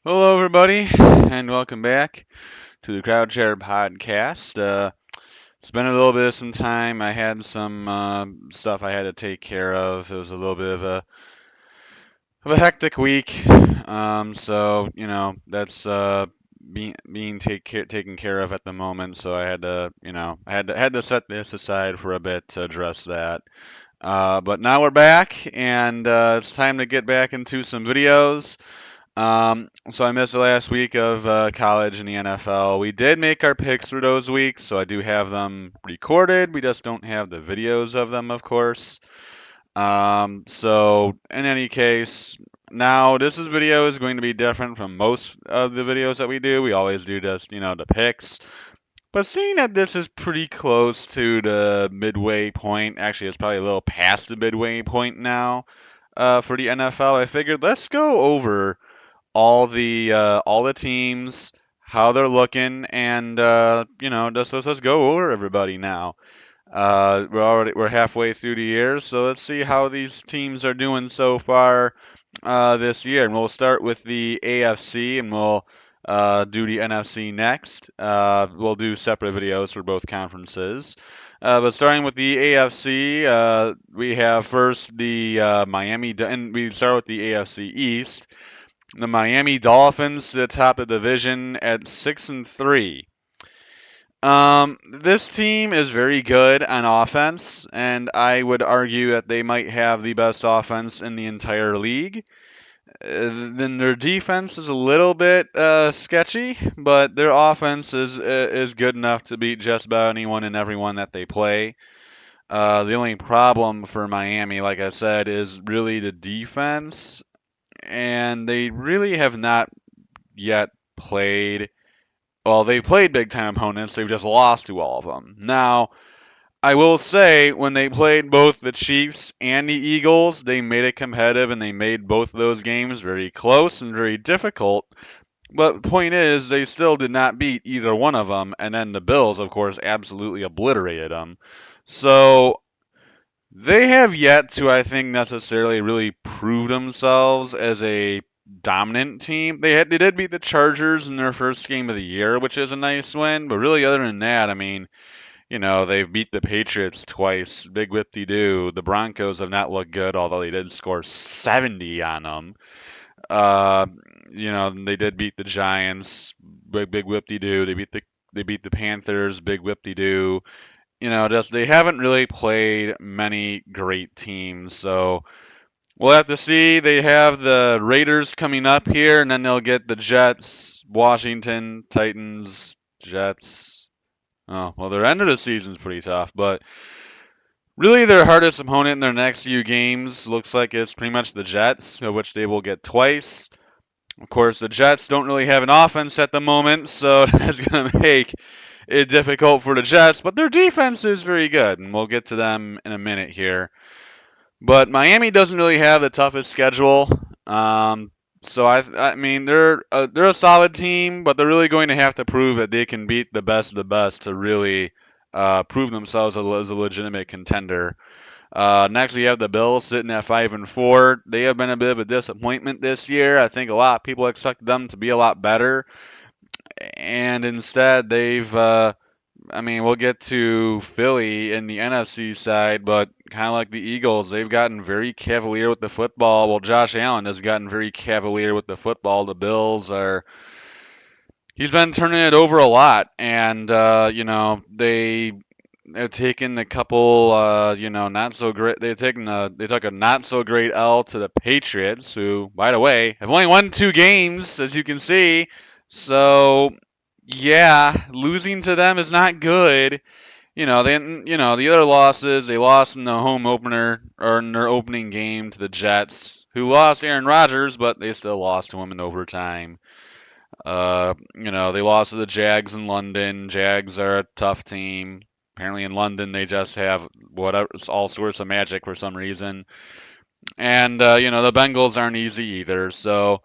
Hello, everybody, and welcome back to the Crowd Share podcast. It's been a little bit of some time. I had some stuff I had to take care of. It was a little bit of a hectic week. So that's taken care of at the moment. So I had to I had to set this aside for a bit to address that. But now we're back, and it's time to get back into some videos. So I missed the last week of college and the NFL. We did make our picks for those weeks, so I do have them recorded. We just don't have the videos of them, of course. So in any case, now this video is going to be different from most of the videos that we do. We always do just, the picks. But seeing that this is pretty close to the midway point, actually it's probably a little past the midway point now, for the NFL, I figured let's go over all the teams, how they're looking, and just let's go over everybody now. We're halfway through the year, so let's see how these teams are doing so far this year. And we'll start with the AFC, and we'll do the NFC next. We'll do separate videos for both conferences. But starting with the AFC, we have first the and we start with the AFC East. The Miami Dolphins to the top of the division at 6-3. This team is very good on offense, and I would argue that they might have the best offense in the entire league. Then their defense is a little bit sketchy, but their offense is good enough to beat just about anyone and everyone that they play. The only problem for Miami, like I said, is really the defense, and they really have not yet played. Well, they've played big time opponents. They've just lost to all of them. Now, I will say, when they played both the Chiefs and the Eagles, they made it competitive and they made both of those games very close and very difficult. But the point is, they still did not beat either one of them. And then the Bills, of course, absolutely obliterated them. So they have yet to, I think, necessarily really prove themselves as a dominant team. They did beat the Chargers in their first game of the year, which is a nice win. But really, other than that, I mean, they've beat the Patriots twice. Big whip-de-doo. The Broncos have not looked good, although they did score 70 on them. Uh, they did beat the Giants. Big whip-de-doo. They beat the Panthers. Big whip-de-doo. Just they haven't really played many great teams, so we'll have to see. They have the Raiders coming up here, and then they'll get the Jets, Washington, Titans, Jets. Oh, well, their end of the season's pretty tough, but really their hardest opponent in their next few games looks like it's pretty much the Jets, of which they will get twice. Of course, the Jets don't really have an offense at the moment, so that's going to make it difficult for the Jets, but their defense is very good, and we'll get to them in a minute here. But Miami doesn't really have the toughest schedule. So I mean they're a solid team, but they're really going to have to prove that they can beat the best of the best to really prove themselves as a legitimate contender. Next, we have the Bills sitting at 5-4. They have been a bit of a disappointment this year. I think a lot of people expected them to be a lot better, and instead I mean, we'll get to Philly in the NFC side, but kind of like the Eagles, they've gotten very cavalier with the football. Well, Josh Allen has gotten very cavalier with the football. The Bills are. He's been turning it over a lot, and they have taken a couple, not so great. They took a not so great L to the Patriots, who, by the way, have only won 2 games, as you can see. So yeah, losing to them is not good. The other losses, they lost in the home opener or in their opening game to the Jets, who lost Aaron Rodgers, but they still lost to him in overtime. They lost to the Jags in London. Jags are a tough team. Apparently in London they just have whatever all sorts of magic for some reason. And the Bengals aren't easy either. So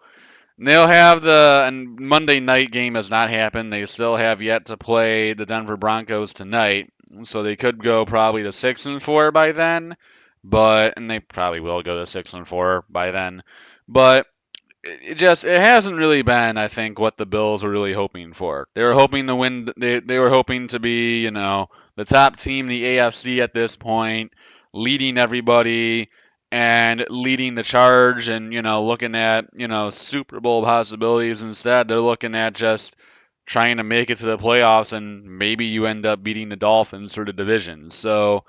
they'll have and Monday night game has not happened. They still have yet to play the Denver Broncos tonight, so they could go probably to 6-4 by then. And they probably will go to 6-4 by then. But it hasn't really been, I think, what the Bills were really hoping for. They were hoping to win. They were hoping to be, the top team in the AFC at this point, leading everybody and leading the charge, and looking at Super Bowl possibilities. Instead, they're looking at just trying to make it to the playoffs, and maybe you end up beating the Dolphins for the division. So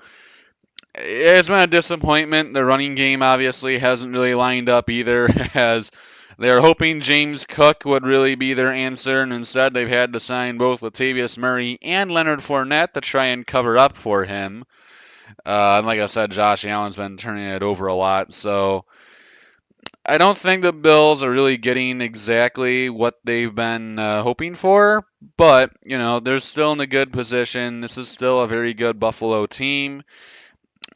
it's been a disappointment. The running game obviously hasn't really lined up either, as they're hoping James Cook would really be their answer, and instead they've had to sign both Latavius Murray and Leonard Fournette to try and cover up for him. And like I said, Josh Allen's been turning it over a lot, so I don't think the Bills are really getting exactly what they've been hoping for, but they're still in a good position. This is still a very good Buffalo team.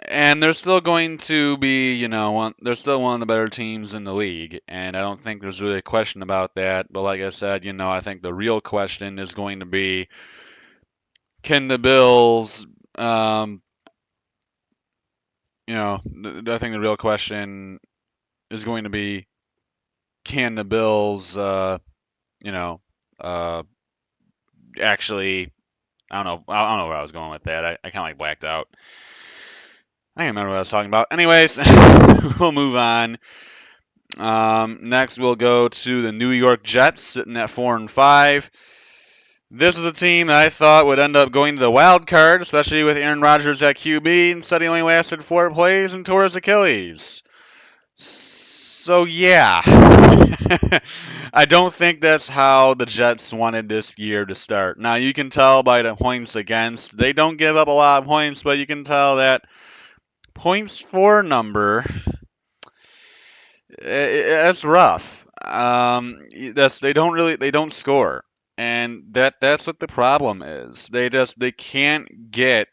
And they're still going to be, they're still one of the better teams in the league, and I don't think there's really a question about that. But like I said, I think the real question is going to be, can the Bills, I think the real question is going to be, can the Bills, you know, uh, actually, I don't know where I was going with that. I kind of like blacked out. I can't remember what I was talking about. Anyways, we'll move on. Next, we'll go to the New York Jets, sitting at 4-5. This is a team that I thought would end up going to the wild card, especially with Aaron Rodgers at QB. Instead, he only lasted 4 plays and tore his Achilles. So yeah, I don't think that's how the Jets wanted this year to start. Now you can tell by the points against; they don't give up a lot of points, but you can tell that points for number that's rough. They don't score, and that's what the problem is. They can't they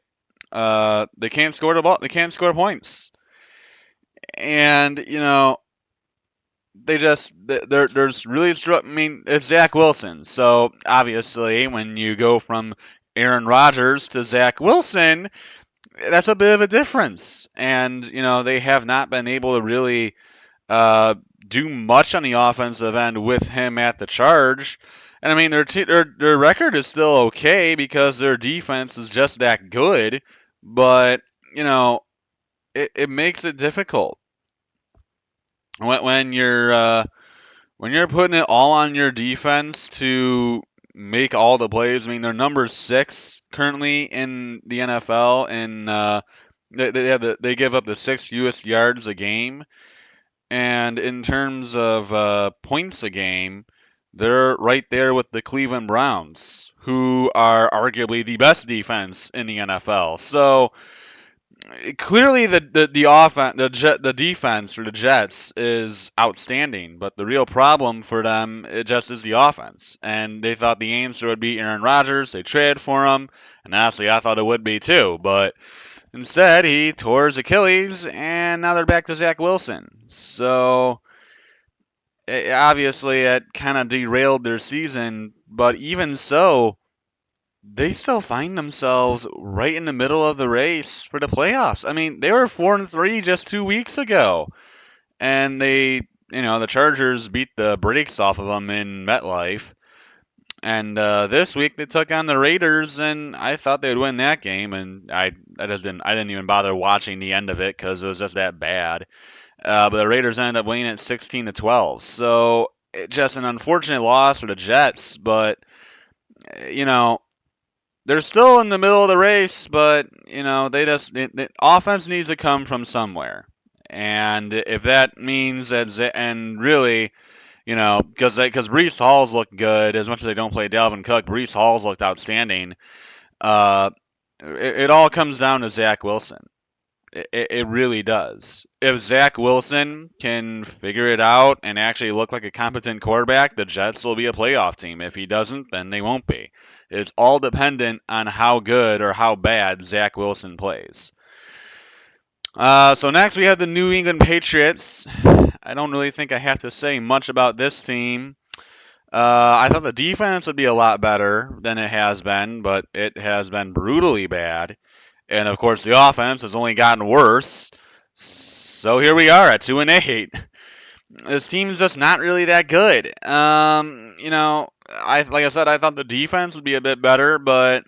can't score the ball. They can't score points, and there's really I mean, it's Zach Wilson, so obviously when you go from Aaron Rodgers to Zach Wilson, that's a bit of a difference, and they have not been able to really uh, do much on the offensive end with him at the charge. And I mean, their record is still okay because their defense is just that good, but you know it makes it difficult when you're putting it all on your defense to make all the plays. I mean, they're number 6 currently in the NFL, and they give up the 6th fewest yards a game. And in terms of points a game, they're right there with the Cleveland Browns, who are arguably the best defense in the NFL. So clearly, the offense, the defense for the Jets is outstanding. But the real problem for them, it just is the offense. And they thought the answer would be Aaron Rodgers. They traded for him, and honestly, I thought it would be too. But instead, he tore his Achilles, and now they're back to Zach Wilson. So obviously, it kind of derailed their season. But even so, they still find themselves right in the middle of the race for the playoffs. I mean, they were 4-3 just 2 weeks ago, and the Chargers beat the brakes off of them in MetLife. And this week they took on the Raiders, and I thought they'd win that game, and I didn't even bother watching the end of it because it was just that bad. But the Raiders ended up winning at 16-12. So just an unfortunate loss for the Jets, but you know they're still in the middle of the race. But the offense needs to come from somewhere, and if that means and really. Because Breece Hall's looked good. As much as they don't play Dalvin Cook, Breece Hall's looked outstanding. Uh, it all comes down to Zach Wilson. It really does. If Zach Wilson can figure it out and actually look like a competent quarterback, the Jets will be a playoff team. If he doesn't, then they won't be. It's all dependent on how good or how bad Zach Wilson plays. So next we have the New England Patriots. I don't really think I have to say much about this team. I thought the defense would be a lot better than it has been, but it has been brutally bad. And of course, the offense has only gotten worse. So here we are at 2-8. This team's just not really that good. Like I said, I thought the defense would be a bit better, but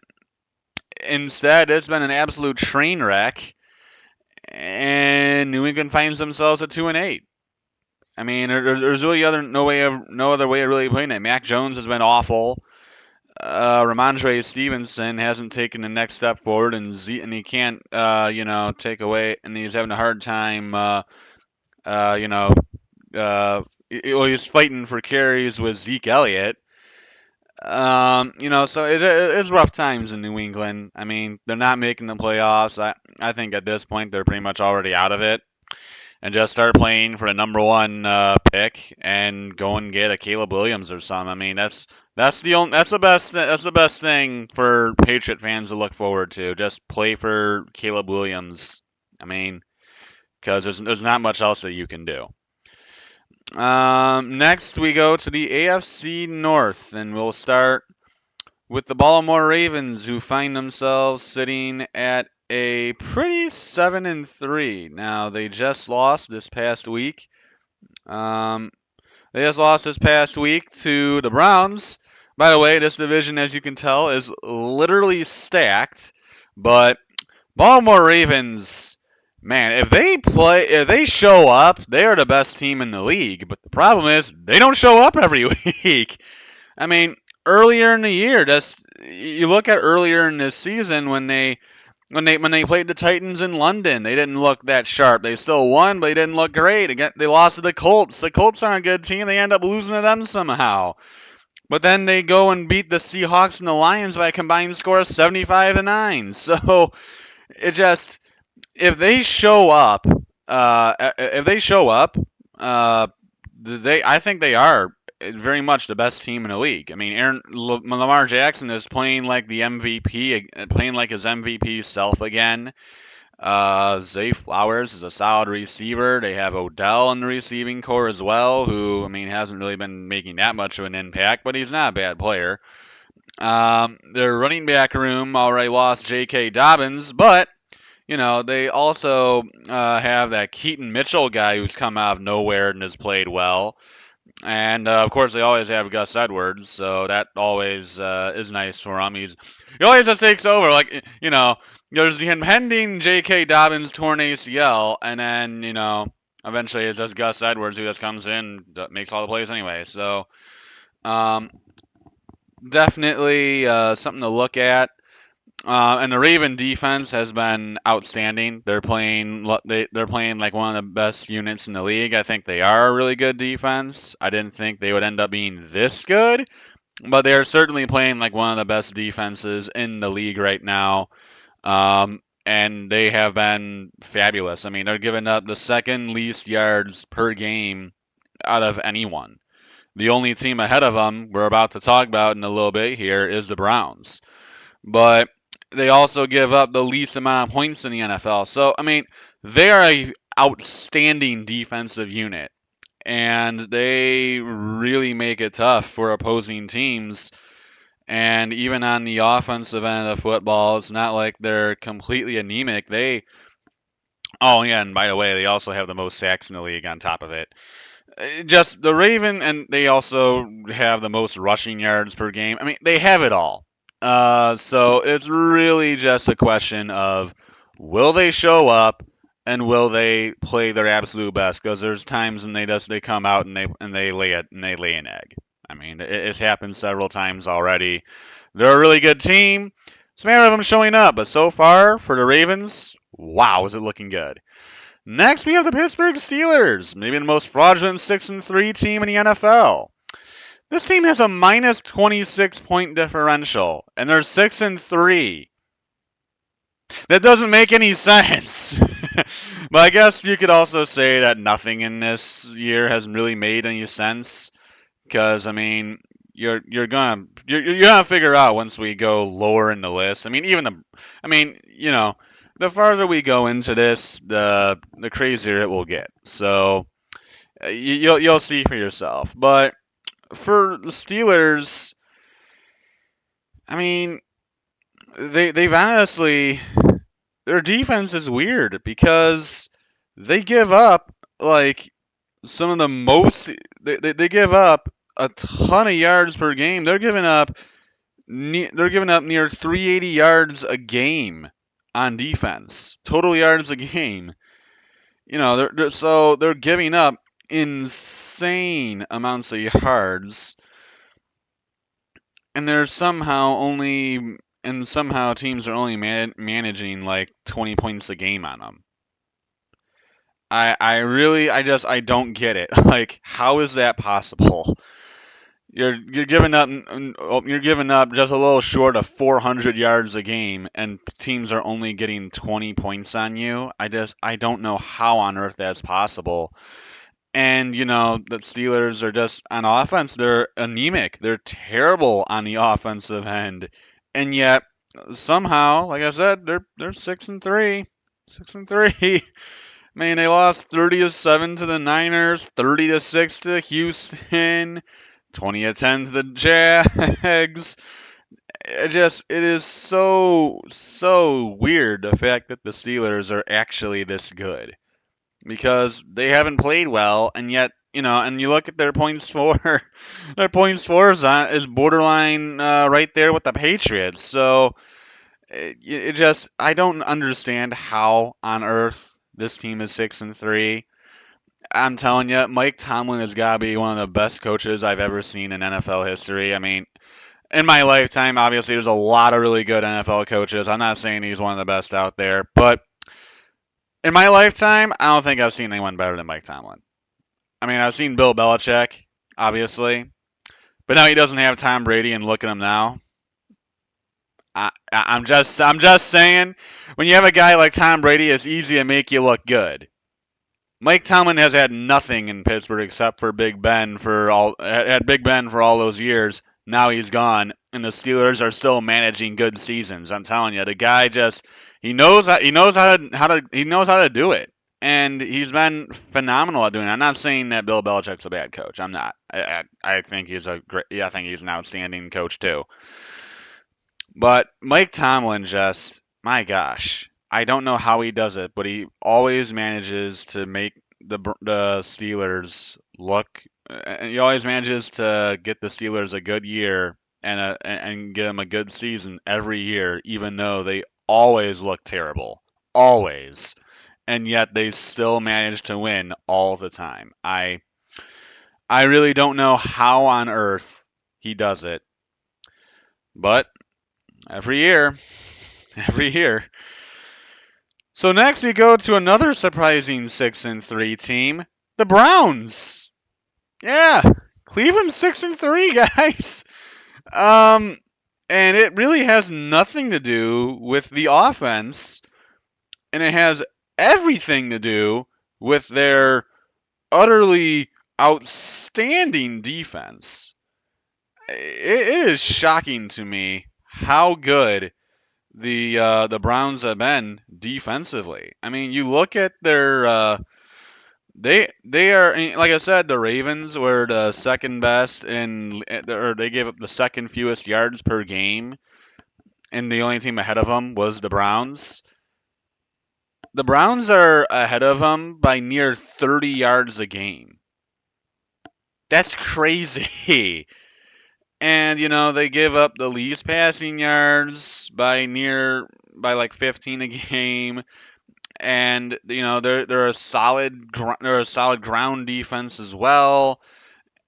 instead it's been an absolute train wreck, and New England finds themselves at 2-8. I mean, there's really no other way of really putting it. Mac Jones has been awful. Ramondre Stevenson hasn't taken the next step forward, and he can't, take away, and he's having a hard time, uh, you know, he's fighting for carries with Zeke Elliott. So it's rough times in New England. I mean, they're not making the playoffs. I think at this point they're pretty much already out of it, and just start playing for the number one pick and go and get a Caleb Williams or something. I mean, that's the best thing for Patriot fans to look forward to. Just play for Caleb Williams. I mean, because there's not much else that you can do. Next we go to the AFC North, and we'll start with the Baltimore Ravens, who find themselves sitting at a pretty 7-3. Now they just lost this past week. Um, they just lost this past week to the Browns. By the way, this division, as you can tell, is literally stacked. But Baltimore Ravens, man, if they show up, they are the best team in the league. But the problem is they don't show up every week. I mean, earlier in the year, just you look at earlier in this season when they played the Titans in London, they didn't look that sharp. They still won, but they didn't look great. Again, they lost to the Colts. The Colts aren't a good team. They end up losing to them somehow. But then they go and beat the Seahawks and the Lions by a combined score of 75-9. So it just if they show up, if they show up, they I think they are very much the best team in the league. I mean, Lamar Jackson is playing like the MVP, playing like his MVP self again. Zay Flowers is a solid receiver. They have Odell in the receiving core as well, who I mean hasn't really been making that much of an impact, but he's not a bad player. Their running back room already lost J.K. Dobbins, but they also have that Keaton Mitchell guy who's come out of nowhere and has played well. And of course, they always have Gus Edwards, so that always is nice for him. He always just takes over. Like there's the impending J.K. Dobbins torn ACL, and then eventually it's just Gus Edwards who just comes in, makes all the plays anyway. So um, definitely something to look at. And the Raven defense has been outstanding. They're playing like one of the best units in the league. I think they are a really good defense. I didn't think they would end up being this good, but they are certainly playing like one of the best defenses in the league right now. And they have been fabulous. I mean, they're giving up the second least yards per game out of anyone. The only team ahead of them, we're about to talk about in a little bit here, is the Browns. But they also give up the least amount of points in the NFL. So, I mean, they are a outstanding defensive unit, and they really make it tough for opposing teams. And even on the offensive end of football, it's not like they're completely anemic. Oh yeah, and by the way, they also have the most sacks in the league on top of it. Just the Raven, and they also have the most rushing yards per game. I mean, they have it all. So it's really just a question of will they show up and will they play their absolute best? Because there's times when they come out and they lay an egg. I mean, it's happened several times already. They're a really good team. It's a matter of them showing up, but so far for the Ravens, wow, is it looking good. Next, we have the Pittsburgh Steelers, maybe the most fraudulent 6-3 team in the NFL. This team has a minus 26 point differential, and they're 6-3. That doesn't make any sense. But I guess you could also say that nothing in this year has really made any sense, because I mean, you're gonna figure out once we go lower in the list. I mean, the farther we go into this, the crazier it will get. So you'll see for yourself. But for the Steelers, I mean, they've honestly their defense is weird because they give up like some of the most. They give up a ton of yards per game. They're giving up near 380 yards a game on defense. Total yards a game. So they're giving up insane amounts of yards, and they're somehow only and somehow teams are only managing like 20 points a game on them. I don't get it. Like, how is that possible? You're giving up just a little short of 400 yards a game, and teams are only getting 20 points on you. I don't know how on earth that's possible. And the Steelers are just on offense. They're anemic. They're terrible on the offensive end, and yet somehow, like I said, they're 6-3, 6-3. Man, they lost 30-7 to the Niners, 30-6 to Houston, 20-10 to the Jags. It is so weird the fact that the Steelers are actually this good because they haven't played well, and yet and you look at their points for, their points for is borderline right there with the Patriots. So it just I don't understand how on earth this team is 6-3. I'm telling you, Mike Tomlin has got to be one of the best coaches I've ever seen in NFL history. I mean, in my lifetime, obviously, there's a lot of really good NFL coaches. I'm not saying he's one of the best out there, but in my lifetime, I don't think I've seen anyone better than Mike Tomlin. I mean, I've seen Bill Belichick, obviously, but now he doesn't have Tom Brady, and look at him now. I'm just saying, when you have a guy like Tom Brady, it's easy to make you look good. Mike Tomlin has had nothing in Pittsburgh except for Big Ben for all had Big Ben for all those years. Now he's gone, and the Steelers are still managing good seasons. I'm telling you, the guy just he knows how to do it, and he's been phenomenal at doing it. I'm not saying that Bill Belichick's a bad coach. I'm not. I think he's a great. Yeah, I think he's an outstanding coach too. But Mike Tomlin just, my gosh, I don't know how he does it, but he always manages to make the Steelers look. And he always manages to get the Steelers a good year and give them a good season every year, even though they always look terrible, always, and yet they still manage to win all the time. I really don't know how on earth he does it, but every year. Every year. So next we go to another surprising 6-3 team, the Browns. Yeah, Cleveland 6-3, guys. Um, and it really has nothing to do with the offense, and it has everything to do with their utterly outstanding defense. It is shocking to me how good the Browns have been defensively. I mean, you look at their they are, like I said, the Ravens were the second best or they gave up the second fewest yards per game, and the only team ahead of them was the Browns. The Browns are ahead of them by near 30 yards a game. That's crazy. And they give up the least passing yards by like 15 a game. And they're a solid ground defense as well,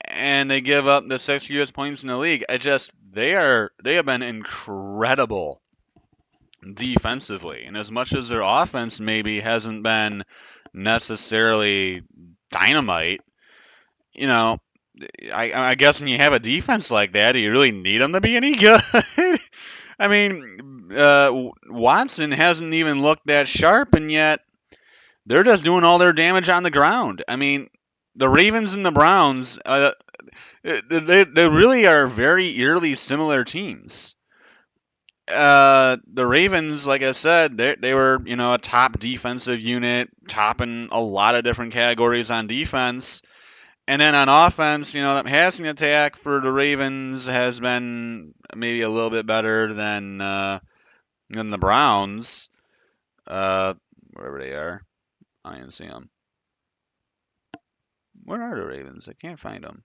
and they give up the sixth fewest points in the league. They have been incredible defensively, and as much as their offense maybe hasn't been necessarily dynamite, you know. I guess when you have a defense like that, do you really need them to be any good? I mean, Watson hasn't even looked that sharp, and yet they're just doing all their damage on the ground. I mean, the Ravens and the Browns, they really are very eerily similar teams. The Ravens, like I said, they were a top defensive unit, topping a lot of different categories on defense. And then on offense, that passing attack for the Ravens has been maybe a little bit better than the Browns, wherever they are. I didn't see them. Where are the Ravens? I can't find them.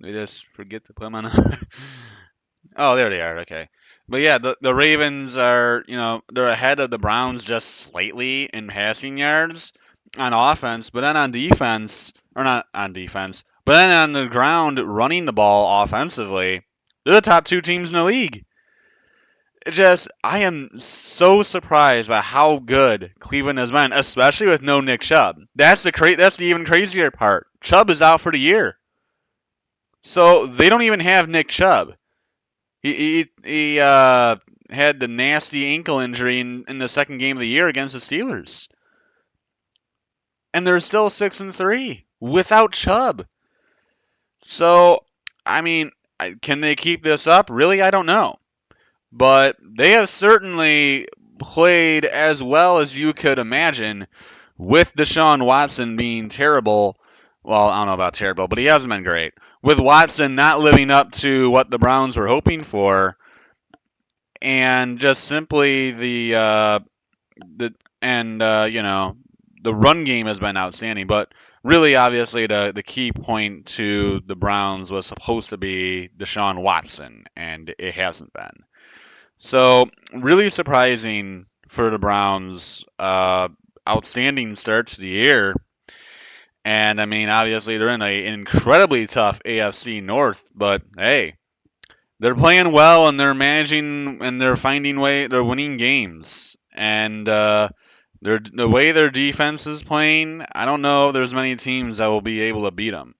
They just forget to put them on. Oh, there they are. Okay. But yeah, the Ravens are, they're ahead of the Browns just slightly in passing yards on offense, but then on defense, or not on defense, but then on the ground running the ball offensively, they're the top two teams in the league. It just, I am so surprised by how good Cleveland has been, especially with no Nick Chubb. That's the even crazier part. Chubb is out for the year, so they don't even have Nick Chubb. He had the nasty ankle injury in the second game of the year against the Steelers, and they're still 6-3 without Chubb. So, I mean, can they keep this up? Really, I don't know. But they have certainly played as well as you could imagine with Deshaun Watson being terrible. Well, I don't know about terrible, but he hasn't been great. With Watson not living up to what the Browns were hoping for, and just simply the and the run game has been outstanding. But really, obviously, the key point to the Browns was supposed to be Deshaun Watson, and it hasn't been. So really surprising for the Browns. Outstanding start to the year. And I mean, obviously, they're in an incredibly tough AFC North, but hey, they're playing well and they're managing and they're finding they're winning games. And the way their defense is playing, I don't know if there's many teams that will be able to beat them.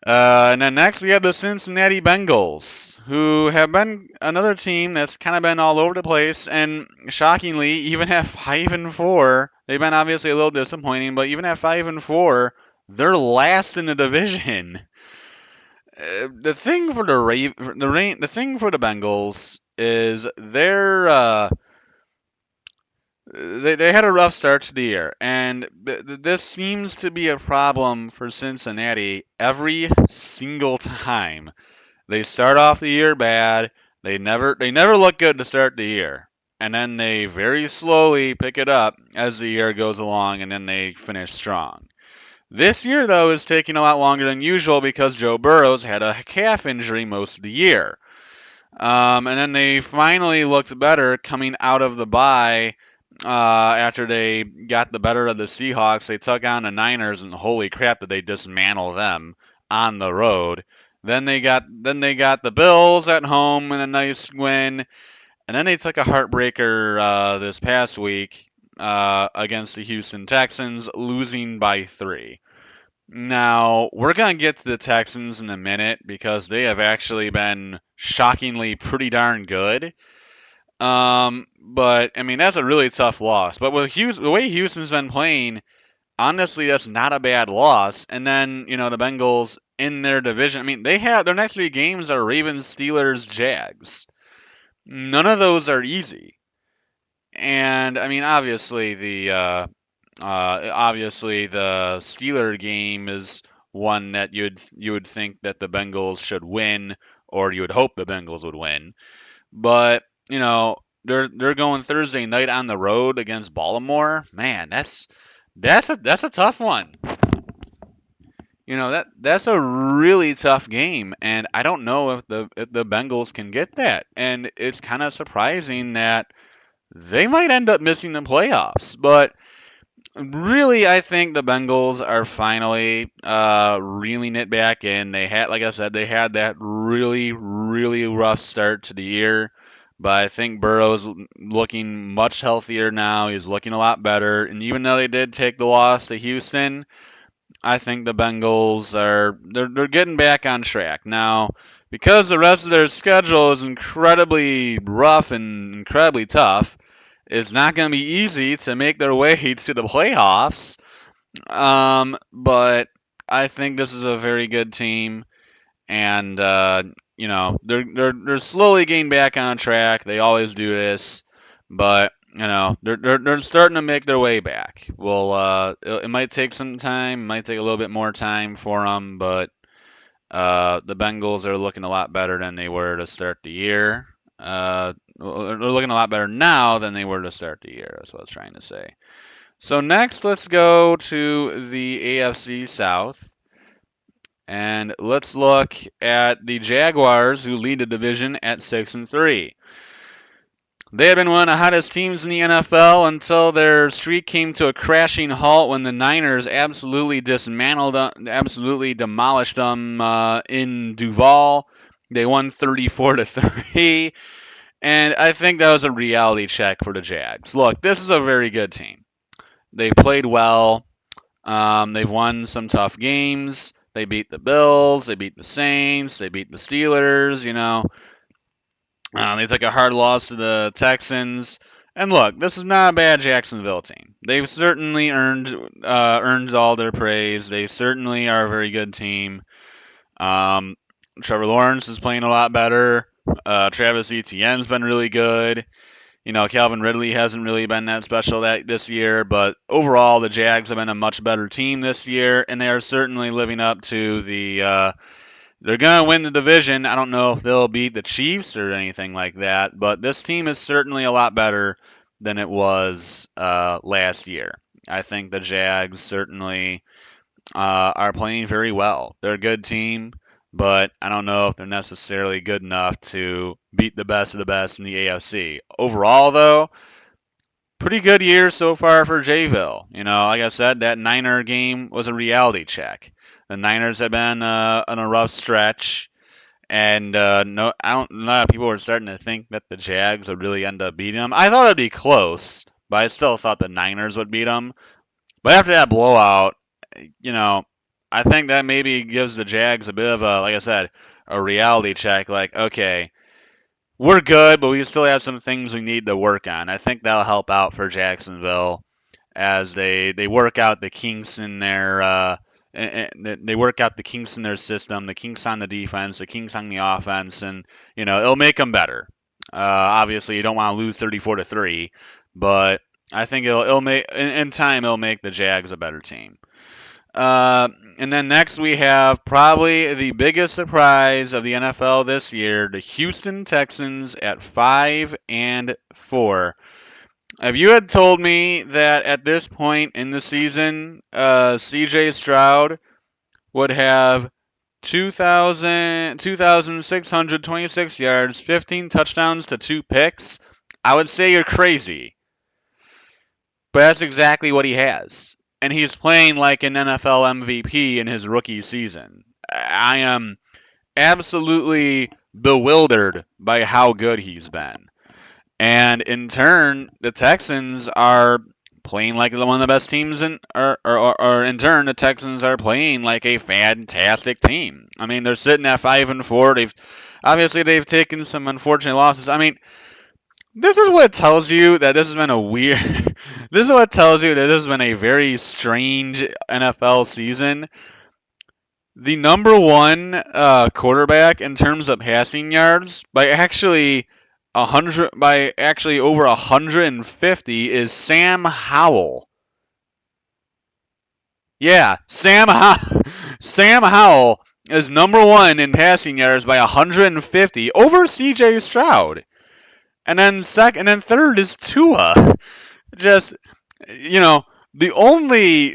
And then next we have the Cincinnati Bengals, who have been another team that's kind of been all over the place, and shockingly, even at 5-4, they've been obviously a little disappointing, but even at 5-4, they're last in the division. The thing for the thing for the Bengals is they had a rough start to the year, and this seems to be a problem for Cincinnati every single time. They start off the year bad. They never look good to start the year, and then they very slowly pick it up as the year goes along, and then they finish strong. This year, though, is taking a lot longer than usual because Joe Burrow's had a calf injury most of the year. And then they finally looked better coming out of the bye after they got the better of the Seahawks. They took on the Niners, and holy crap, did they dismantle them on the road. Then they got the Bills at home in a nice win, and then they took a heartbreaker this past week against the Houston Texans, losing by 3. Now, we're going to get to the Texans in a minute because they have actually been shockingly pretty darn good. But I mean that's a really tough loss. But with the way Houston's been playing, honestly, that's not a bad loss. And then the Bengals in their division. I mean they have their next 3 games are Ravens, Steelers, Jags. None of those are easy. And I mean obviously the Steeler game is one that you would think that the Bengals should win, or you would hope the Bengals would win. But they're going Thursday night on the road against Baltimore. Man, that's a tough one. That's a really tough game, and I don't know if the Bengals can get that. And it's kind of surprising that they might end up missing the playoffs. But really, I think the Bengals are finally reeling it back in. Like I said, they had that really, really rough start to the year, but I think Burrow's looking much healthier now. He's looking a lot better, and even though they did take the loss to Houston, I think the Bengals they're getting back on track now. Because the rest of their schedule is incredibly rough and incredibly tough, it's not going to be easy to make their way to the playoffs. But I think this is a very good team, and they're slowly getting back on track. They always do this, but they're starting to make their way back. Well, it might take some time, it might take a little bit more time for them, but the Bengals are looking a lot better than they were to start the year. They're looking a lot better now than they were to start the year. That's what I was trying to say. So next, let's go to the AFC South. And let's look at the Jaguars, who lead the division at 6-3. They had been one of the hottest teams in the NFL until their streak came to a crashing halt when the Niners absolutely absolutely demolished them in Duval. They won 34-3, and I think that was a reality check for the Jags. Look, this is a very good team. They played well. They've won some tough games. They beat the Bills. They beat the Saints. They beat the Steelers. They took a hard loss to the Texans. And look, this is not a bad Jacksonville team. They've certainly earned all their praise. They certainly are a very good team. Um, Trevor Lawrence is playing a lot better. Travis Etienne's been really good. Calvin Ridley hasn't really been that special this year, but overall, the Jags have been a much better team this year, and they are certainly living up to they're going to win the division. I don't know if they'll beat the Chiefs or anything like that, but this team is certainly a lot better than it was last year. I think the Jags certainly are playing very well. They're a good team, but I don't know if they're necessarily good enough to beat the best of the best in the AFC. Overall, though, pretty good year so far for Jayville. Like I said, that Niner game was a reality check. The Niners have been on a rough stretch, and no, I don't. A lot of people were starting to think that the Jags would really end up beating them. I thought it'd be close, but I still thought the Niners would beat them. But after that blowout, you know, I think that maybe gives the Jags a bit of like I said, a reality check. Like, okay, we're good, but we still have some things we need to work on. I think that'll help out for Jacksonville as they work out the kinks in their they work out the kinks in their system, the kinks on the defense, the kinks on the offense, and it'll make them better. Obviously, you don't want to lose 34-3, but I think it'll make in time it'll make the Jags a better team. And then next we have probably the biggest surprise of the NFL this year, the Houston Texans at 5-4. If you had told me that at this point in the season, C.J. Stroud would have 2,626 yards, 15 touchdowns to 2 picks, I would say you're crazy. But that's exactly what he has. And he's playing like an NFL MVP in his rookie season. I am absolutely bewildered by how good he's been. And in turn, the Texans are playing like one of the best teams or in turn, the Texans are playing like a fantastic team. I mean, they're sitting at 5-4. They've taken some unfortunate losses. I mean, this is what tells you that this has been a weird. This is what tells you that this has been a very strange NFL season. The number one quarterback in terms of passing yards by actually over 150 is Sam Howell. Yeah, Sam Howell is number one in passing yards by 150 over C.J. Stroud. And then third is Tua. Just the only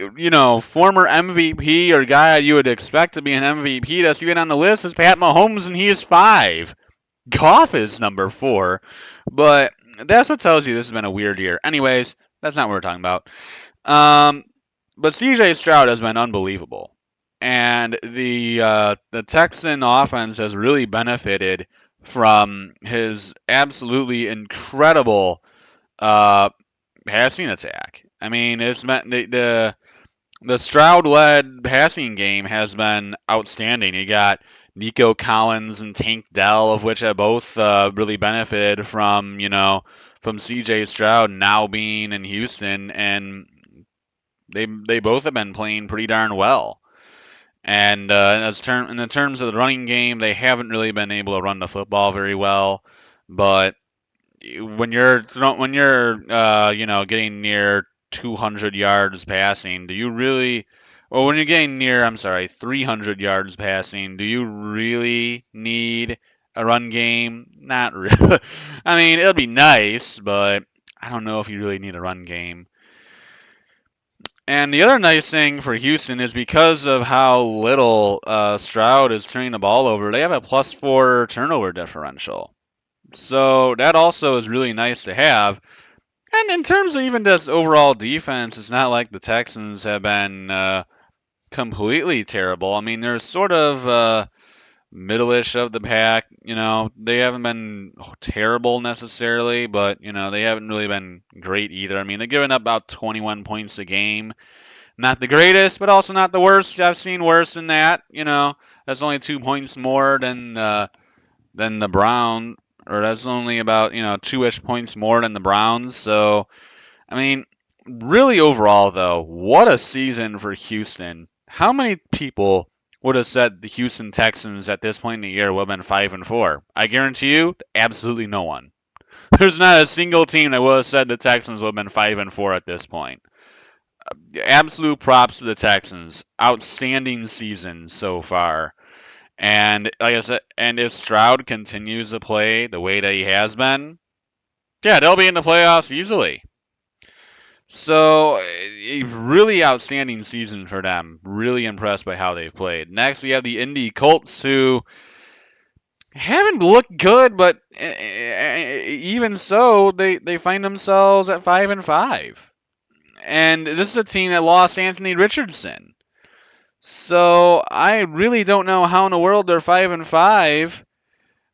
former MVP or guy you would expect to be an MVP that's even on the list is Pat Mahomes, and he is 5. Goff is number 4, but that's what tells you this has been a weird year. Anyways, that's not what we're talking about. Um, but C.J. Stroud has been unbelievable, and the Texan offense has really benefited from his absolutely incredible uh, passing attack. I mean, it's meant the Stroud-led passing game has been outstanding. You got Nico Collins and Tank Dell, of which have both really benefited from C.J. Stroud now being in Houston, and they both have been playing pretty darn well. And in the terms of the running game, they haven't really been able to run the football very well, but when you're getting near 200 yards passing, do you really well when you're getting near, I'm sorry, 300 yards passing, do you really need a run game? Not really. I mean, it'll be nice, but I don't know if you really need a run game. And the other nice thing for Houston is because of how little Stroud is turning the ball over, they have a +4 turnover differential. So that also is really nice to have. And in terms of even just overall defense, it's not like the Texans have been completely terrible. I mean, they're sort of middle-ish of the pack. They haven't been terrible necessarily, but they haven't really been great either. I mean, they're giving up about 21 points a game. Not the greatest, but also not the worst. I've seen worse than that. That's only 2 points more than the Brown, or that's only about 2-ish points more than the Browns. So I mean, really overall though, what a season for Houston. How many people would have said the Houston Texans at this point in the year would have been 5-4? I guarantee you, absolutely no one. There's not a single team that would have said the Texans would have been 5-4 at this point. Absolute props to the Texans. Outstanding season so far. And like I said, and if Stroud continues to play the way that he has been, yeah, they'll be in the playoffs easily. So, a really outstanding season for them. Really impressed by how they've played. Next, we have the Indy Colts, who haven't looked good, but even so, they find themselves at 5-5. And this is a team that lost Anthony Richardson. So, I really don't know how in the world they're 5-5.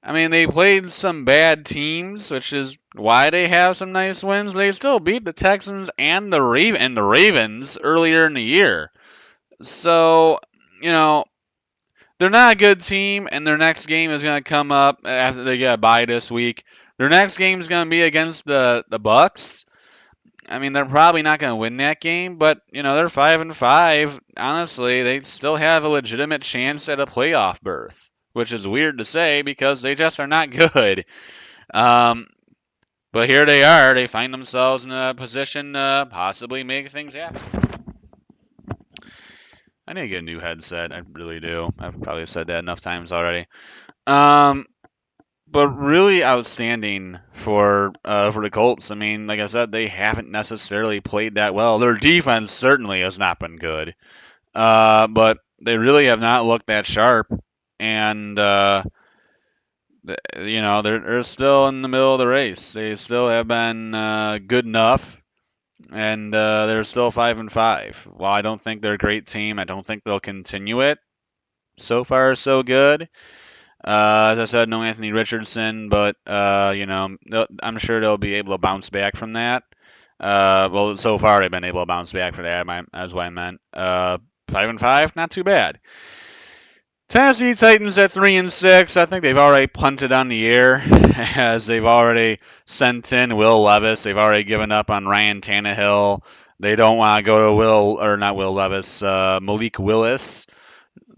I mean, they played some bad teams, which is why they have some nice wins. But they still beat the Texans and the Ravens earlier in the year. So, you know, they're not a good team, and their next game is going to come up after they get a bye this week. Their next game is going to be against the Bucks. I mean, they're probably not going to win that game, but they're 5-5. Honestly, they still have a legitimate chance at a playoff berth, which is weird to say because they just are not good. Um, but here they are. They find themselves in a position to possibly make things happen. I need to get a new headset. I really do. I've probably said that enough times already. Um, but really outstanding for the Colts. I mean, like I said, they haven't necessarily played that well. Their defense certainly has not been good, but they really have not looked that sharp. And they're still in the middle of the race. They still have been good enough, and they're still 5-5. While I don't think they're a great team, I don't think they'll continue it. So far, so good. As I said, no Anthony Richardson, but I'm sure they'll be able to bounce back from that. Well, so far they've been able to bounce back for that. That's what I meant. 5-5, not too bad. Tennessee Titans at 3-6. I think they've already punted on the air, as they've already sent in Will Levis. They've already given up on Ryan Tannehill. They don't want to go to Malik Willis.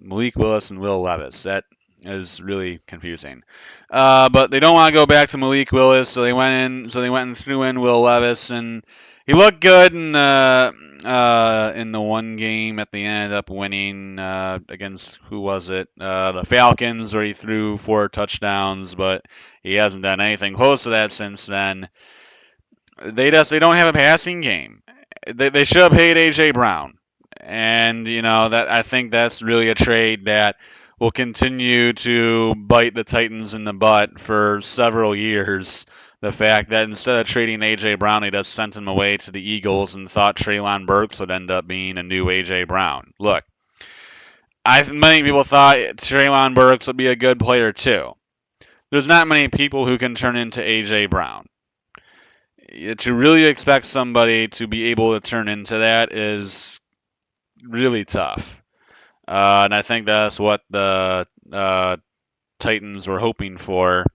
Malik Willis and Will Levis. That is really confusing. But they don't want to go back to Malik Willis, so they went and threw in Will Levis, and he looked good in the one game that they ended up winning against, who was it? The Falcons, where he threw 4 touchdowns, but he hasn't done anything close to that since then. They don't have a passing game. They should have paid AJ Brown. And that, I think that's really a trade that will continue to bite the Titans in the butt for several years. The fact that instead of trading AJ Brown, they just sent him away to the Eagles and thought Treylon Burks would end up being a new AJ Brown. Look, many people thought Treylon Burks would be a good player too. There's not many people who can turn into AJ Brown. To really expect somebody to be able to turn into that is really tough. And I think that's what the Titans were hoping for.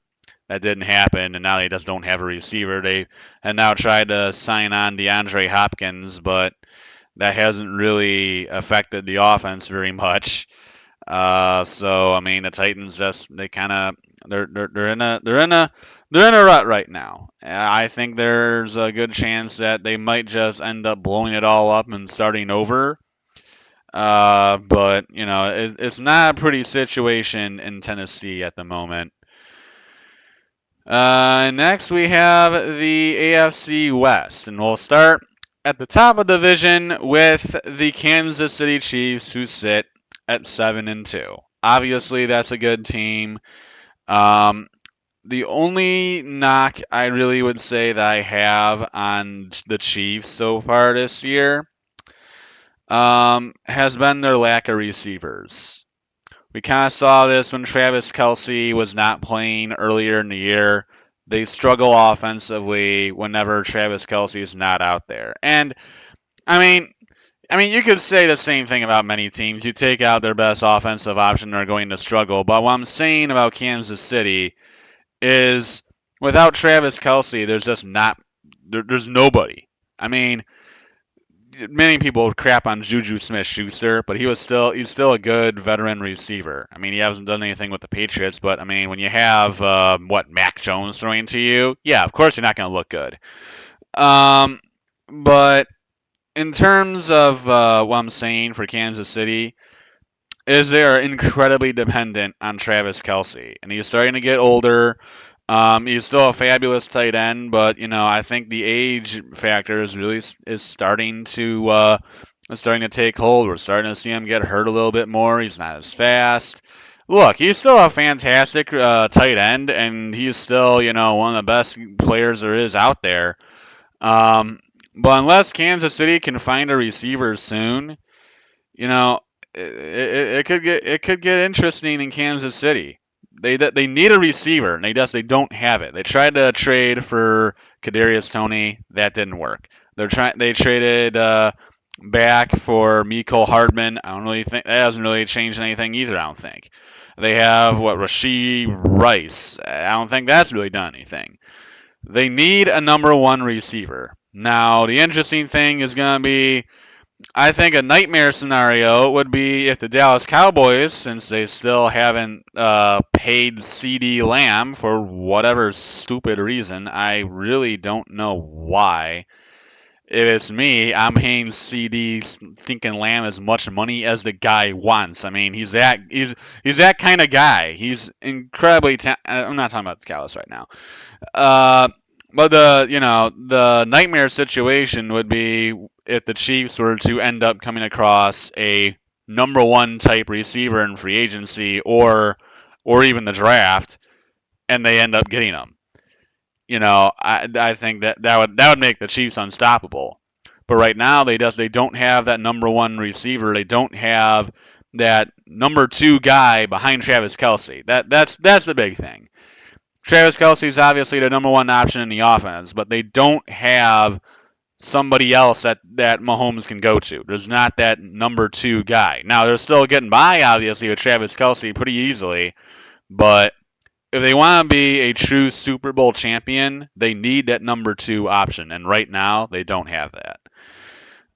That didn't happen, and now they just don't have a receiver. They have now tried to sign on DeAndre Hopkins, but that hasn't really affected the offense very much. So I mean, the Titans they're in a rut right now. I think there's a good chance that they might just end up blowing it all up and starting over. But it's not a pretty situation in Tennessee at the moment. Next we have the AFC West, and we'll start at the top of the division with the Kansas City Chiefs, who sit at 7-2. Obviously, that's a good team. Um, the only knock I really would say that I have on the Chiefs so far this year has been their lack of receivers. We kind of saw this when Travis Kelce was not playing earlier in the year. They struggle offensively whenever Travis Kelce is not out there. And I mean, you could say the same thing about many teams. You take out their best offensive option, they're going to struggle. But what I'm saying about Kansas City is without Travis Kelce, there's just not there's nobody. I mean, many people crap on Juju Smith-Schuster, but he's still a good veteran receiver. I mean, he hasn't done anything with the Patriots, but I mean, when you have Mac Jones throwing to you, yeah, of course you're not going to look good. Um, but in terms of what I'm saying for Kansas City, is they are incredibly dependent on Travis Kelce, and he's starting to get older. He's still a fabulous tight end, but I think the age factor is starting to take hold. We're starting to see him get hurt a little bit more. He's not as fast. Look, he's still a fantastic tight end, and he's still one of the best players there is out there. But unless Kansas City can find a receiver soon, you know, it could get interesting in Kansas City. They need a receiver, and they don't have it. They tried to trade for Kadarius Toney, that didn't work. They traded back for Mecole Hardman. I don't really think that hasn't really changed anything either. I don't think they have Rashee Rice. I don't think that's really done anything. They need a number one receiver. Now the interesting thing is going to be I think a nightmare scenario would be if the Dallas Cowboys, since they still haven't paid CD Lamb for whatever stupid reason, I really don't know why. If it's me, I'm paying CD thinking Lamb as much money as the guy wants. I mean, he's that kind of guy. He's incredibly. I'm not talking about the Cowboys right now. Uh, but the nightmare situation would be if the Chiefs were to end up coming across a number one type receiver in free agency or even the draft, and they end up getting him. I think that would make the Chiefs unstoppable. But right now they don't have that number one receiver. They don't have that number two guy behind Travis Kelce. That's the big thing. Travis Kelce is obviously the number one option in the offense, but they don't have somebody else that Mahomes can go to. There's not that number two guy. Now, they're still getting by, obviously, with Travis Kelce pretty easily, but if they want to be a true Super Bowl champion, they need that number two option, and right now, they don't have that.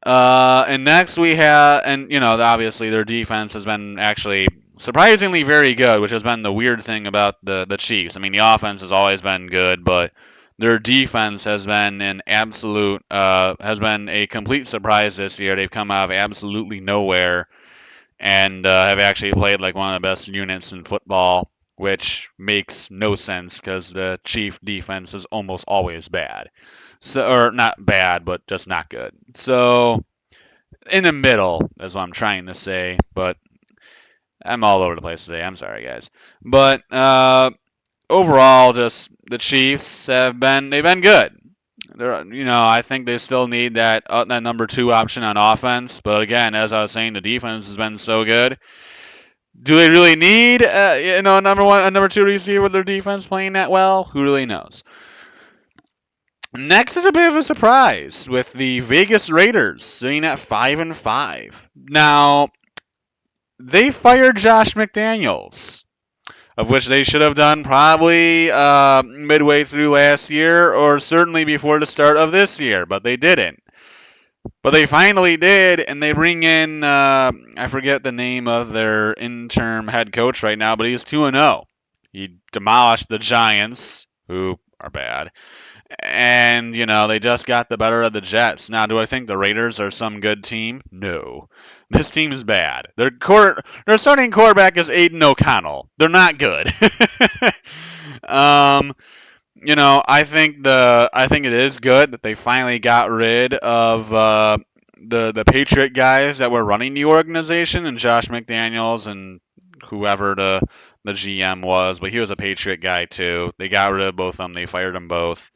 And next we have, and obviously their defense has been actually surprisingly very good, which has been the weird thing about the Chiefs. I mean, the offense has always been good, but their defense has been has been a complete surprise this year. They've come out of absolutely nowhere and have actually played like one of the best units in football, which makes no sense because the Chief defense is almost always bad. So, or not bad, but just not good. So, in the middle is what I'm trying to say, but I'm all over the place today. I'm sorry, guys. But overall, just the Chiefs they've been good. I think they still need that number two option on offense. But again, as I was saying, the defense has been so good. Do they really need a number two receiver with their defense playing that well? Who really knows? Next is a bit of a surprise with the Vegas Raiders sitting at 5-5. Now, they fired Josh McDaniels, of which they should have done probably midway through last year or certainly before the start of this year, but they didn't. But they finally did, and they bring in I forget the name of their interim head coach right now, but he's 2-0. He demolished the Giants, who are bad. And, they just got the better of the Jets. Now, do I think the Raiders are some good team? No. This team is bad. Their starting quarterback is Aiden O'Connell. They're not good. I think it is good that they finally got rid of the Patriot guys that were running the organization, and Josh McDaniels and whoever the GM was, but he was a Patriot guy too. They got rid of both of them. They fired them both.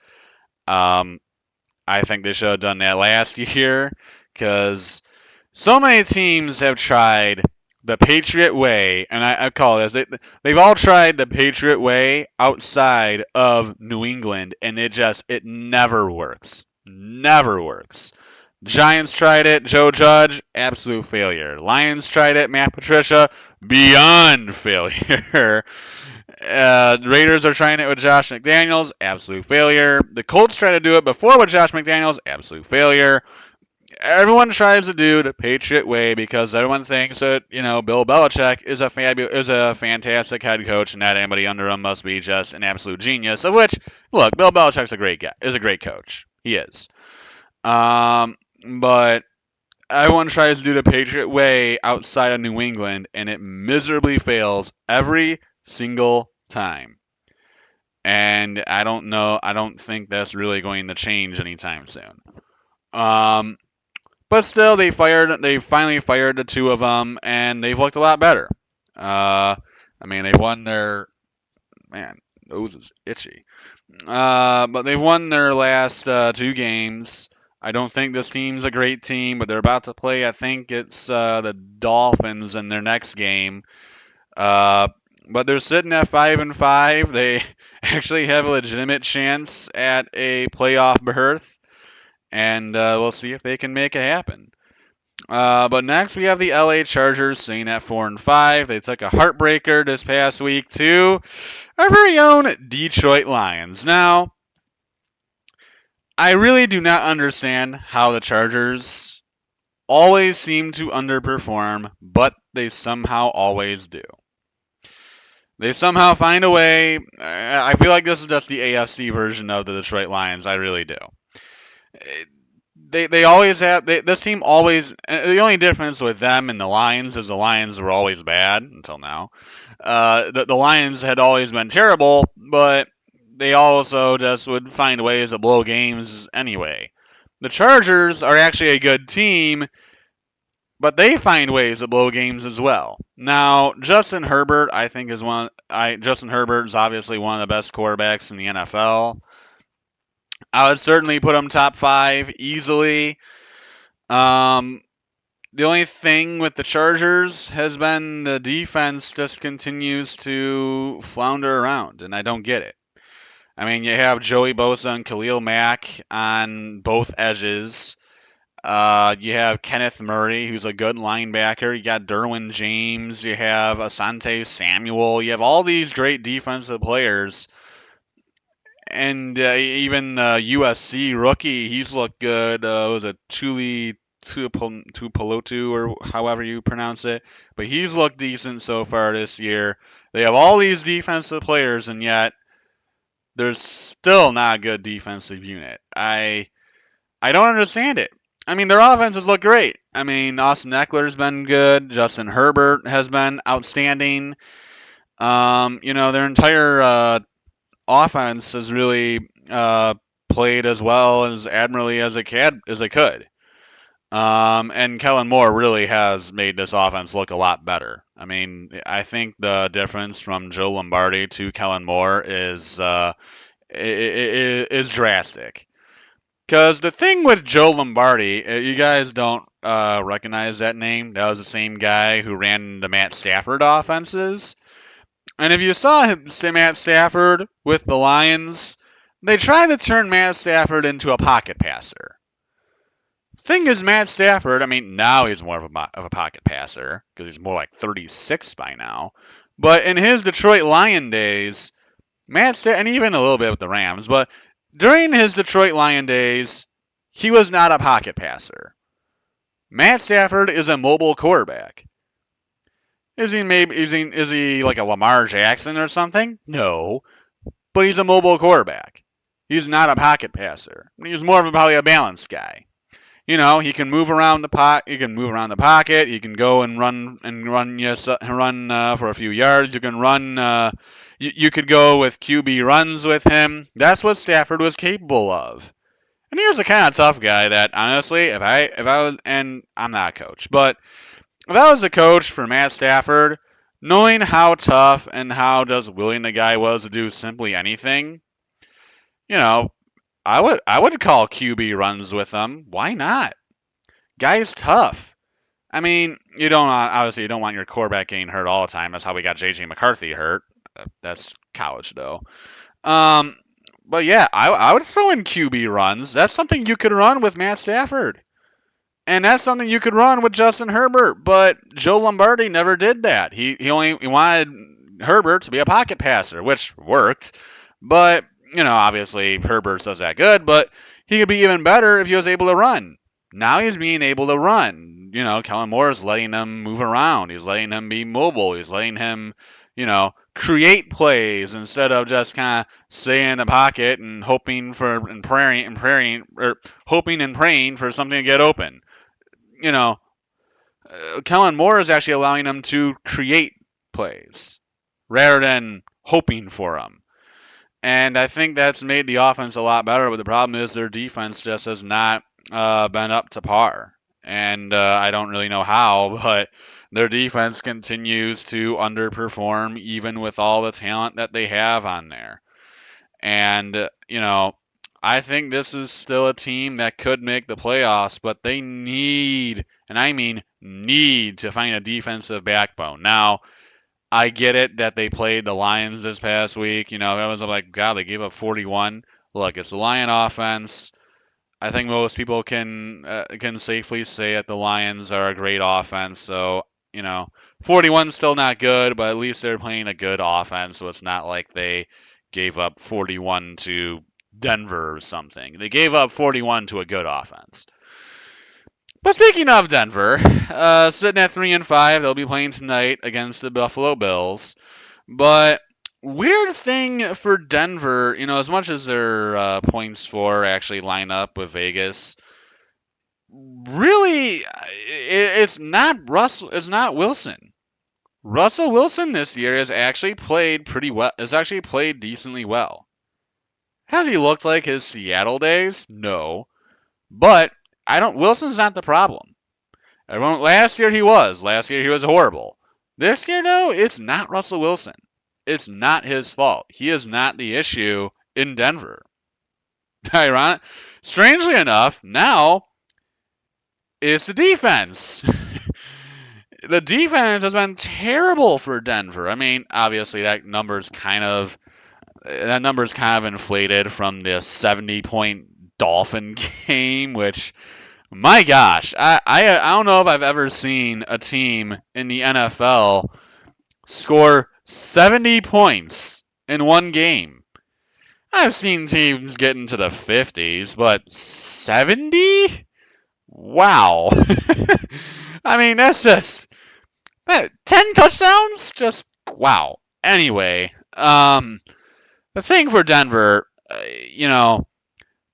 Um, I think they should have done that last year because so many teams have tried the Patriot way, and I call this. They've all tried the Patriot way outside of New England, and it never works. Never works. Giants tried it. Joe Judge, absolute failure. Lions tried it. Matt Patricia, beyond failure. Raiders are trying it with Josh McDaniels, absolute failure. The Colts tried to do it before with Josh McDaniels, absolute failure. Everyone tries to do the Patriot way because everyone thinks that Bill Belichick is a fantastic head coach, and that anybody under him must be just an absolute genius. Of which, look, Bill Belichick's a great guy, is a great coach. He is. But everyone tries to do the Patriot way outside of New England, and it miserably fails every single time. And I don't know. I don't think that's really going to change anytime soon. Um, But still, they finally fired the two of them, and they've looked a lot better. They've won their man nose is itchy. But they've won their last two games. I don't think this team's a great team, but they're about to play. I think it's the Dolphins in their next game. Uh, but they're sitting at 5-5. They actually have a legitimate chance at a playoff berth, and we'll see if they can make it happen. But next we have the LA Chargers sitting at 4-5. They took a heartbreaker this past week to our very own Detroit Lions. Now, I really do not understand how the Chargers always seem to underperform, but they somehow always do. They somehow find a way. I feel like this is just the AFC version of the Detroit Lions. I really do. They always have this team always. The only difference with them and the Lions is the Lions were always bad until now. The Lions had always been terrible, but they also just would find ways to blow games anyway. The Chargers are actually a good team, but they find ways to blow games as well. Now, Justin Herbert, I think is Justin Herbert is obviously one of the best quarterbacks in the NFL. I would certainly put him top 5 easily. Um, the only thing with the Chargers has been the defense just continues to flounder around, and I don't get it. I mean, you have Joey Bosa and Khalil Mack on both edges. You have Kenneth Murray, who's a good linebacker. You got Derwin James. You have Asante Samuel. You have all these great defensive players. And even the USC rookie, he's looked good. Was it Tuipulotu or however you pronounce it? But he's looked decent so far this year. They have all these defensive players, and yet there's still not a good defensive unit. I don't understand it. I mean, their offenses look great. I mean, Austin Eckler's been good. Justin Herbert has been outstanding. Their entire offense has really played as well as admirably as it could. And Kellen Moore really has made this offense look a lot better. I mean, I think the difference from Joe Lombardi to Kellen Moore is drastic. Because the thing with Joe Lombardi, you guys don't recognize that name. That was the same guy who ran the Matt Stafford offenses. And if you saw Matt Stafford with the Lions, they tried to turn Matt Stafford into a pocket passer. Thing is, Matt Stafford, I mean, now he's more of a pocket passer because he's more like 36 by now. But in his Detroit Lion days, and even a little bit with the Rams, but during his Detroit Lion days, he was not a pocket passer. Matt Stafford is a mobile quarterback. Is he like a Lamar Jackson or something? No, but he's a mobile quarterback. He's not a pocket passer. He's more of probably a balanced guy. He can move around the pocket. He can move around the pocket. He can go and run. Yes, run for a few yards. You can run. You could go with QB runs with him. That's what Stafford was capable of. And he was the kind of tough guy that, honestly, if I was, and I'm not a coach, but if I was a coach for Matt Stafford, knowing how tough and how just willing the guy was to do simply anything, you know, I would call QB runs with him. Why not? Guy's tough. I mean, you don't want your quarterback getting hurt all the time. That's how we got JJ McCarthy hurt. That's college though. Um, but yeah, I would throw in QB runs. That's something you could run with Matt Stafford. And that's something you could run with Justin Herbert, but Joe Lombardi never did that. He wanted Herbert to be a pocket passer, which worked. But, obviously Herbert's does that good, but he could be even better if he was able to run. Now he's being able to run. Kellen Moore is letting him move around. He's letting him be mobile. He's letting him, create plays instead of just kind of staying in the pocket and hoping or hoping and praying for something to get open. you know, Kellen Moore is actually allowing them to create plays rather than hoping for them. And I think that's made the offense a lot better, but the problem is their defense just has not been up to par. And I don't really know how, but their defense continues to underperform even with all the talent that they have on there. And, I think this is still a team that could make the playoffs, but they need, and I mean need, to find a defensive backbone. Now, I get it that they played the Lions this past week. I was like, God, they gave up 41. Look, it's the Lion offense. I think most people can safely say that the Lions are a great offense. So, 41's still not good, but at least they're playing a good offense. So it's not like they gave up 41 to Denver or something. They gave up 41 to a good offense. But speaking of Denver, sitting at 3-5, they'll be playing tonight against the Buffalo Bills. But weird thing for Denver, as much as their points for actually line up with Vegas, really, it's not Russell. It's not Wilson. Russell Wilson this year has actually played pretty well. Has actually played decently well. Has he looked like his Seattle days? No, but I don't. Wilson's not the problem. Last year he was. Last year he was horrible. This year, though, it's not Russell Wilson. It's not his fault. He is not the issue in Denver. Ironic. Strangely enough, now it's the defense. The defense has been terrible for Denver. I mean, obviously that number's kind of inflated from the 70-point Dolphin game, which, my gosh, I don't know if I've ever seen a team in the NFL score 70 points in one game. I've seen teams get into the 50s, but 70? Wow. I mean, that's just 10 touchdowns? Just wow. Anyway, the thing for Denver, the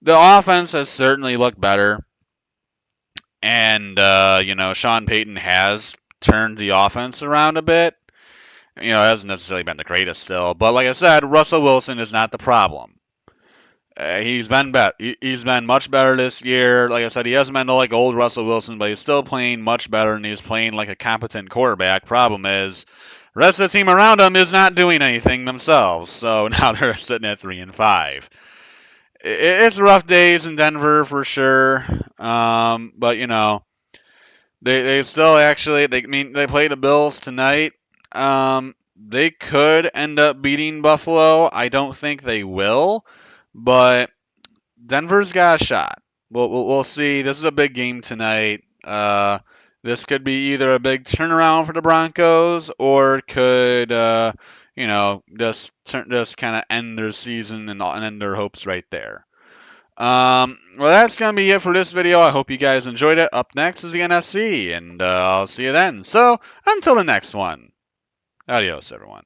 offense has certainly looked better. And, Sean Payton has turned the offense around a bit. It hasn't necessarily been the greatest still. But like I said, Russell Wilson is not the problem. He's been better. He's been much better this year. Like I said, he hasn't been like old Russell Wilson, but he's still playing much better, and he's playing like a competent quarterback. Problem is, the rest of the team around him is not doing anything themselves. So now they're sitting at 3-5. It's rough days in Denver for sure. But they still actually they play the Bills tonight. They could end up beating Buffalo. I don't think they will, but Denver's got a shot. We'll see. This is a big game tonight. This could be either a big turnaround for the Broncos or it could just kind of end their season and end their hopes right there. Well, that's going to be it for this video. I hope you guys enjoyed it. Up next is the NFC, and I'll see you then. So, until the next one, adios, everyone.